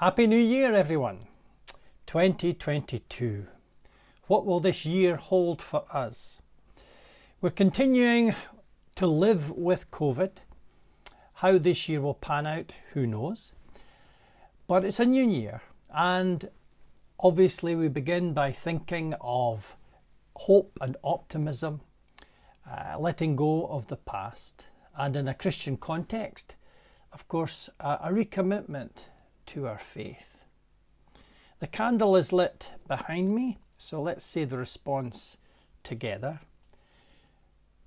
Happy New Year, everyone. 2022. What will this year hold for us? We're continuing to live with COVID. How this year will pan out, who knows? But it's a new year, and obviously we begin by thinking of hope and optimism, letting go of the past, and in a Christian context, of course, a recommitment to our faith. The candle is lit behind me, so let's say the response together.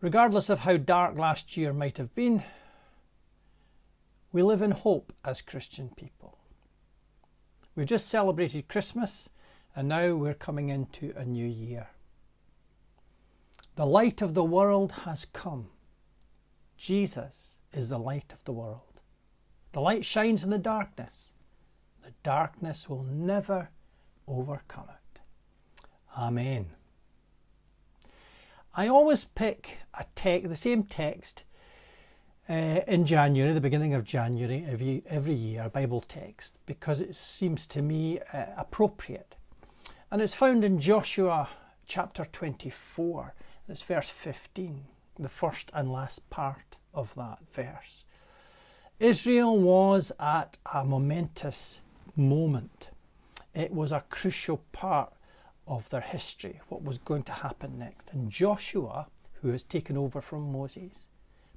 Regardless of how dark last year might have been, we live in hope as Christian people. We've just celebrated Christmas, and now we're coming into a new year. The light of the world has come. Jesus is the light of the world. The light shines in the darkness. The darkness will never overcome it. Amen. I always pick the same text in January, the beginning of January, every year, a Bible text, because it seems to me appropriate. And it's found in Joshua chapter 24, and it's verse 15, the first and last part of that verse. Israel was at a momentous moment. It was a crucial part of their history, what was going to happen next. And Joshua, who has taken over from Moses,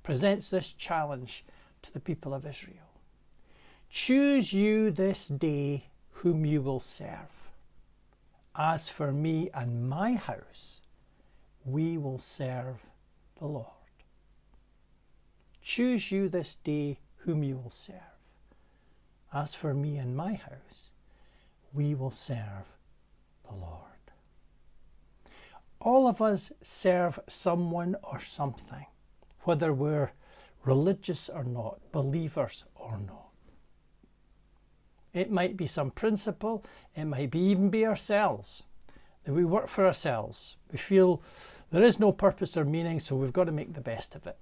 presents this challenge to the people of Israel. Choose you this day whom you will serve. As for me and my house, we will serve the Lord. Choose you this day whom you will serve. As for me and my house, we will serve the Lord. All of us serve someone or something, whether we're religious or not, believers or not. It might be some principle, it might even be ourselves, that we work for ourselves. We feel there is no purpose or meaning, so we've got to make the best of it.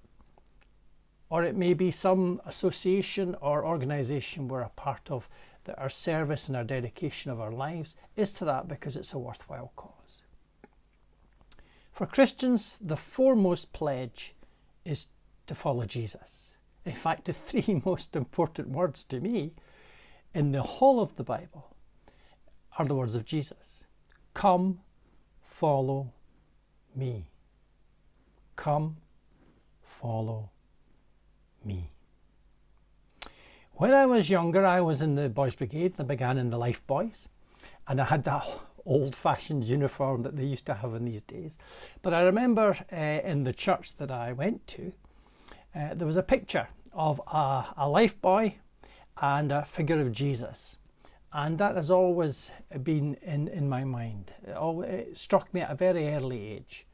Or it may be some association or organisation we're a part of, that our service and our dedication of our lives is to that because it's a worthwhile cause. For Christians, the foremost pledge is to follow Jesus. In fact, the three most important words to me in the whole of the Bible are the words of Jesus. Come, follow me. Come, follow me. When I was younger, I was in the Boys Brigade. I began in the Life Boys, and I had that old-fashioned uniform that they used to have in these days. But I remember in the church that I went to, there was a picture of a life boy and a figure of Jesus, and that has always been in my mind. It struck me at a very early age.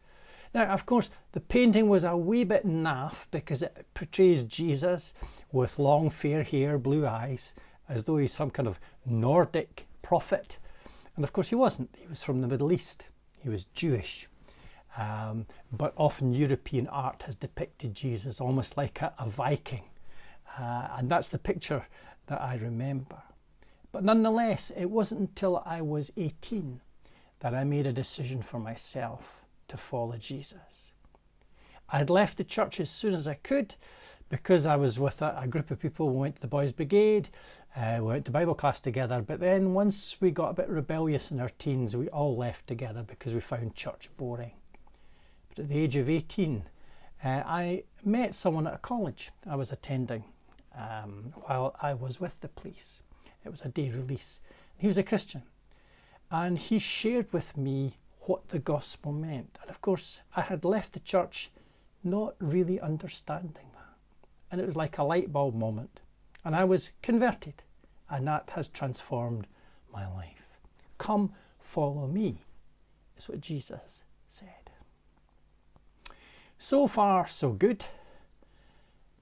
Now, of course, the painting was a wee bit naff because it portrays Jesus with long fair hair, blue eyes, as though he's some kind of Nordic prophet. And of course he wasn't. He was from the Middle East. He was Jewish. But often European art has depicted Jesus almost like a Viking. And that's the picture that I remember. But nonetheless, it wasn't until I was 18 that I made a decision for myself to follow Jesus. I had left the church as soon as I could because I was with a group of people. We went to the Boys Brigade, we went to Bible class together, but then once we got a bit rebellious in our teens, we all left together because we found church boring. But at the age of 18, I met someone at a college I was attending while I was with the police. It was a day release. He was a Christian, and he shared with me what the gospel meant. And of course, I had left the church not really understanding that. And it was like a light bulb moment. And I was converted. And that has transformed my life. Come, follow me, is what Jesus said. So far, so good.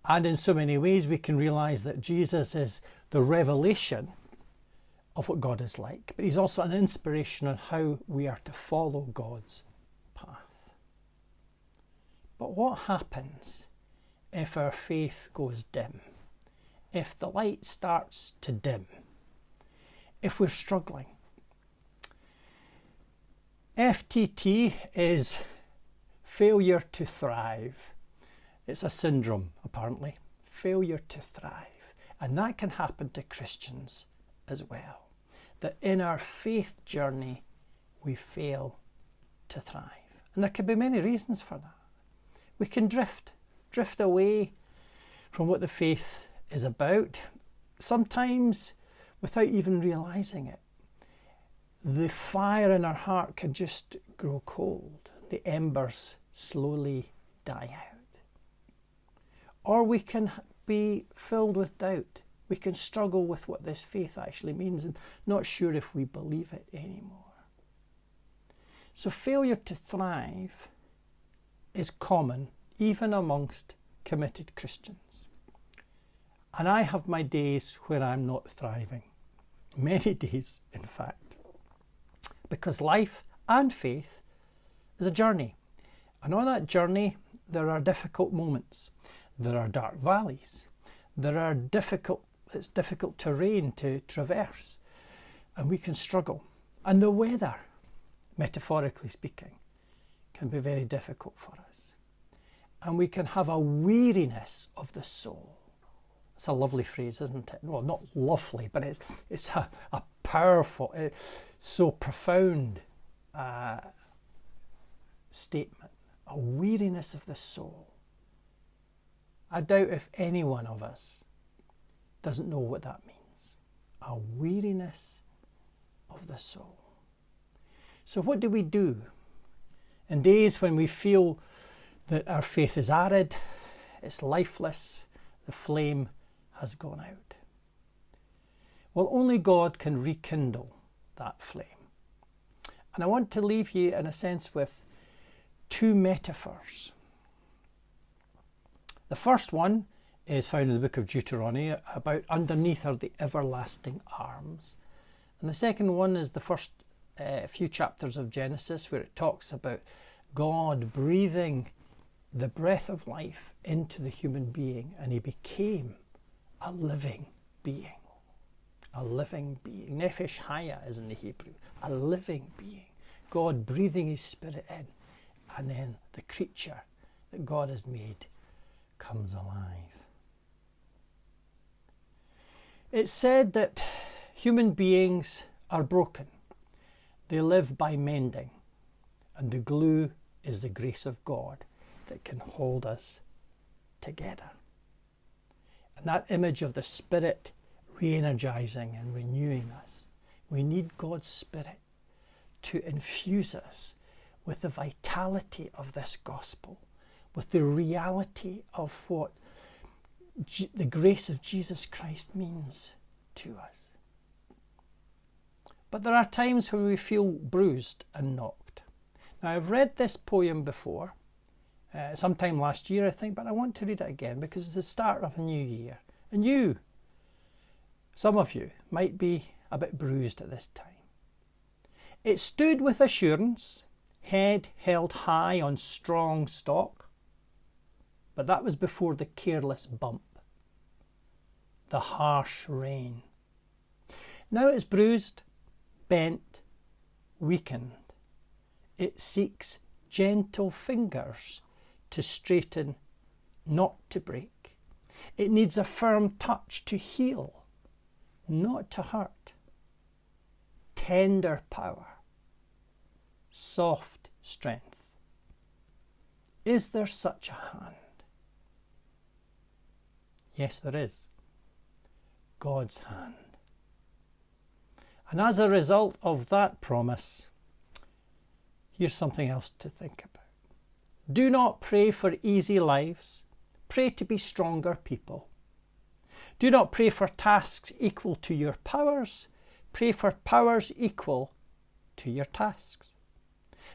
And in so many ways, we can realise that Jesus is the revelation of what God is like, but he's also an inspiration on how we are to follow God's path. But what happens if our faith goes dim? If the light starts to dim? if we're struggling. FTT is failure to thrive. It's a syndrome, apparently. Failure to thrive. And that can happen to Christians as well. That in our faith journey, we fail to thrive. And there could be many reasons for that. We can drift away from what the faith is about, sometimes without even realising it. The fire in our heart can just grow cold. The embers slowly die out. Or we can be filled with doubt. We can struggle with what this faith actually means and not sure if we believe it anymore. So failure to thrive is common even amongst committed Christians. And I have my days where I'm not thriving. Many days, in fact. Because life and faith is a journey. And on that journey, there are difficult moments. There are dark valleys. It's difficult terrain to traverse. And we can struggle. And the weather, metaphorically speaking, can be very difficult for us. And we can have a weariness of the soul. It's a lovely phrase, isn't it? Well, not lovely, but it's a powerful, so profound statement. A weariness of the soul. I doubt if any one of us doesn't know what that means. A weariness of the soul. So what do we do in days when we feel that our faith is arid, it's lifeless, the flame has gone out? Well, only God can rekindle that flame. And I want to leave you, in a sense, with two metaphors. The first one is found in the book of Deuteronomy, about underneath are the everlasting arms. And the second one is the first few chapters of Genesis, where it talks about God breathing the breath of life into the human being, and he became a living being. A living being. Nefesh Haya is in the Hebrew. A living being. God breathing his spirit in, and then the creature that God has made comes alive. It's said that human beings are broken. They live by mending, and the glue is the grace of God that can hold us together. And that image of the Spirit re-energizing and renewing us. We need God's Spirit to infuse us with the vitality of this gospel, with the reality of what the grace of Jesus Christ means to us. But there are times when we feel bruised and knocked. Now, I've read this poem before, sometime last year, I think, but I want to read it again because it's the start of a new year. And some of you, might be a bit bruised at this time. It stood with assurance, head held high on strong stock, but that was before the careless bump, the harsh rain. Now it's bruised, bent, weakened. It seeks gentle fingers to straighten, not to break. It needs a firm touch to heal, not to hurt. Tender power, soft strength. Is there such a hand? Yes, there is. God's hand. And as a result of that promise, here's something else to think about. Do not pray for easy lives. Pray to be stronger people. Do not pray for tasks equal to your powers. Pray for powers equal to your tasks.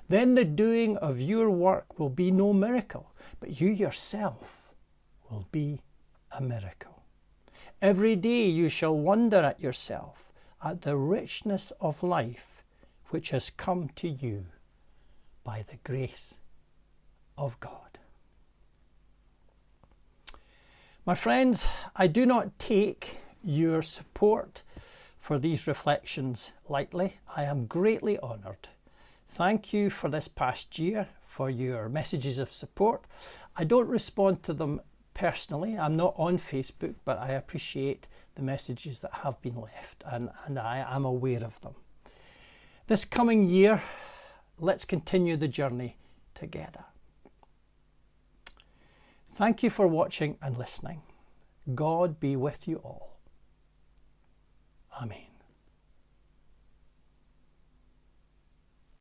Then the doing of your work will be no miracle, but you yourself will be a miracle. Every day you shall wonder at yourself, at the richness of life which has come to you by the grace of God. My friends, I do not take your support for these reflections lightly. I am greatly honoured. Thank you for this past year, for your messages of support. I don't respond to them personally. I'm not on Facebook, but I appreciate the messages that have been left, and I am aware of them. This coming year, let's continue the journey together. Thank you for watching and listening. God be with you all. Amen.